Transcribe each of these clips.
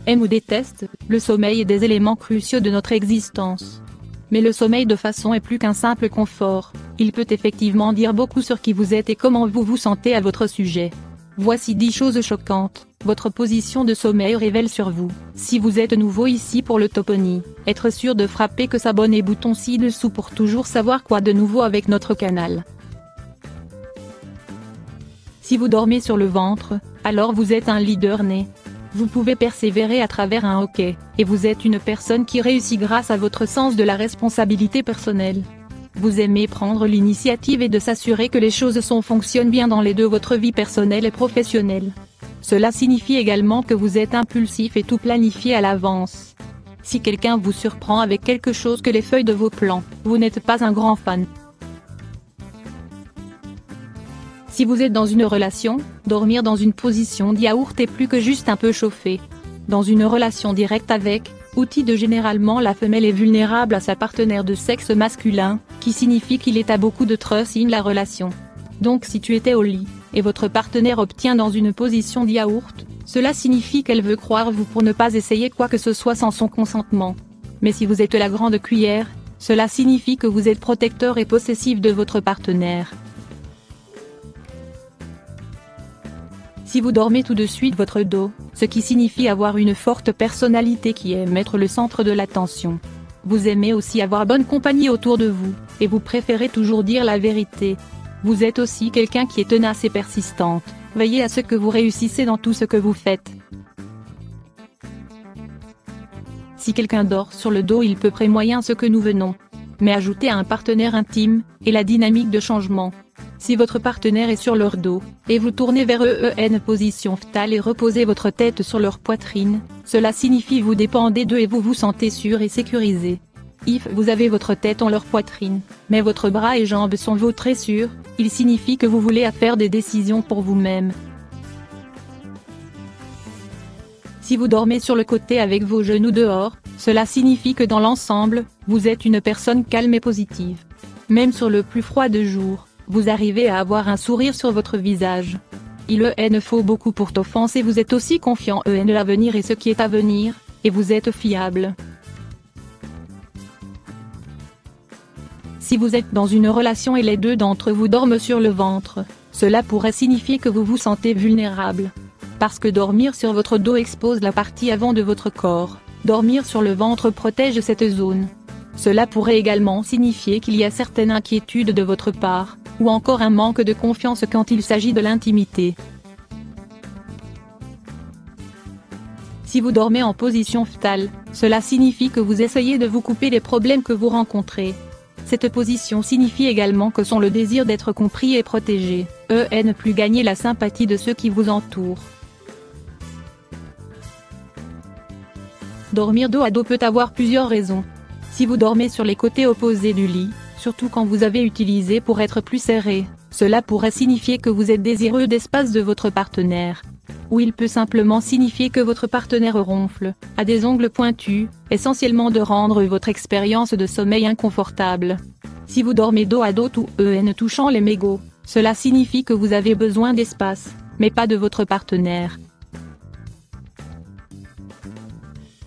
aime ou déteste, le sommeil est des éléments cruciaux de notre existence. Mais le sommeil de façon est plus qu'un simple confort, il peut effectivement dire beaucoup sur qui vous êtes et comment vous vous sentez à votre sujet. Voici 10 choses choquantes. Votre position de sommeil révèle sur vous. Si vous êtes nouveau ici pour le Topony, être sûr de frapper que s'abonner bouton ci-dessous pour toujours savoir quoi de nouveau avec notre canal. Si vous dormez sur le ventre, alors vous êtes un leader né. Vous pouvez persévérer à travers un hockey, et vous êtes une personne qui réussit grâce à votre sens de la responsabilité personnelle. Vous aimez prendre l'initiative et de s'assurer que les choses fonctionnent bien dans les deux votre vie personnelle et professionnelle. Cela signifie également que vous êtes impulsif et tout planifié à l'avance. Si quelqu'un vous surprend avec quelque chose que les feuilles de vos plans, vous n'êtes pas un grand fan. Si vous êtes dans une relation, dormir dans une position de yaourt est plus que juste un peu chauffé. Dans une relation directe avec, outil de généralement la femelle est vulnérable à sa partenaire de sexe masculin, qui signifie qu'il est à beaucoup de trust in la relation. Donc si tu étais au lit, et votre partenaire obtient dans une position de yaourt, cela signifie qu'elle veut croire vous pour ne pas essayer quoi que ce soit sans son consentement. Mais si vous êtes la grande cuillère, cela signifie que vous êtes protecteur et possessif de votre partenaire. Si vous dormez tout de suite votre dos, ce qui signifie avoir une forte personnalité qui aime être le centre de l'attention. Vous aimez aussi avoir bonne compagnie autour de vous, et vous préférez toujours dire la vérité. Vous êtes aussi quelqu'un qui est tenace et persistante, veillez à ce que vous réussissez dans tout ce que vous faites. Si quelqu'un dort sur le dos il peut prémoyen ce que nous venons. Mais ajoutez à un partenaire intime, et la dynamique de changement. Si votre partenaire est sur leur dos, et vous tournez vers eux en position fœtale et reposez votre tête sur leur poitrine, cela signifie vous dépendez d'eux et vous vous sentez sûr et sécurisé. If vous avez votre tête en leur poitrine, mais votre bras et jambes sont vautrés sur, il signifie que vous voulez faire des décisions pour vous-même. Si vous dormez sur le côté avec vos genoux dehors, cela signifie que dans l'ensemble, vous êtes une personne calme et positive. Même sur le plus froid de jour, vous arrivez à avoir un sourire sur votre visage. Il faut beaucoup pour t'offenser, vous êtes aussi confiant de l'avenir et ce qui est à venir, et vous êtes fiable. Si vous êtes dans une relation et les deux d'entre vous dorment sur le ventre, cela pourrait signifier que vous vous sentez vulnérable. Parce que dormir sur votre dos expose la partie avant de votre corps, dormir sur le ventre protège cette zone. Cela pourrait également signifier qu'il y a certaines inquiétudes de votre part, ou encore un manque de confiance quand il s'agit de l'intimité. Si vous dormez en position fœtale, cela signifie que vous essayez de vous couper les problèmes que vous rencontrez. Cette position signifie également que sont le désir d'être compris et protégé, ne plus gagner la sympathie de ceux qui vous entourent. Dormir dos à dos peut avoir plusieurs raisons. Si vous dormez sur les côtés opposés du lit, surtout quand vous avez utilisé pour être plus serré, cela pourrait signifier que vous êtes désireux d'espace de votre partenaire. Ou il peut simplement signifier que votre partenaire ronfle, a des ongles pointus, essentiellement de rendre votre expérience de sommeil inconfortable. Si vous dormez dos à dos ou touchant les mégots, cela signifie que vous avez besoin d'espace, mais pas de votre partenaire.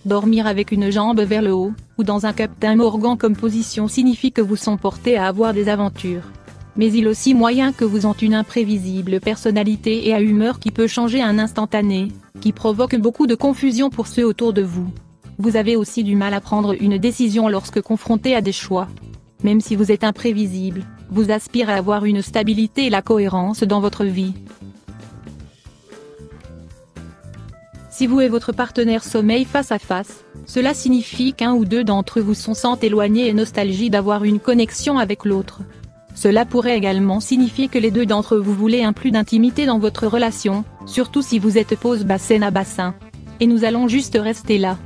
Dormir avec une jambe vers le haut, ou dans un Captain Morgan comme position signifie que vous sont portés à avoir des aventures. Mais il est aussi moyen que vous ayez une imprévisible personnalité et à humeur qui peut changer un instantané, qui provoque beaucoup de confusion pour ceux autour de vous. Vous avez aussi du mal à prendre une décision lorsque confronté à des choix. Même si vous êtes imprévisible, vous aspirez à avoir une stabilité et la cohérence dans votre vie. Si vous et votre partenaire sommeillent face à face, cela signifie qu'un ou deux d'entre vous sont éloignés et nostalgie d'avoir une connexion avec l'autre. Cela pourrait également signifier que les deux d'entre vous voulez un plus d'intimité dans votre relation, surtout si vous êtes pose bassin à bassin. Et nous allons juste rester là.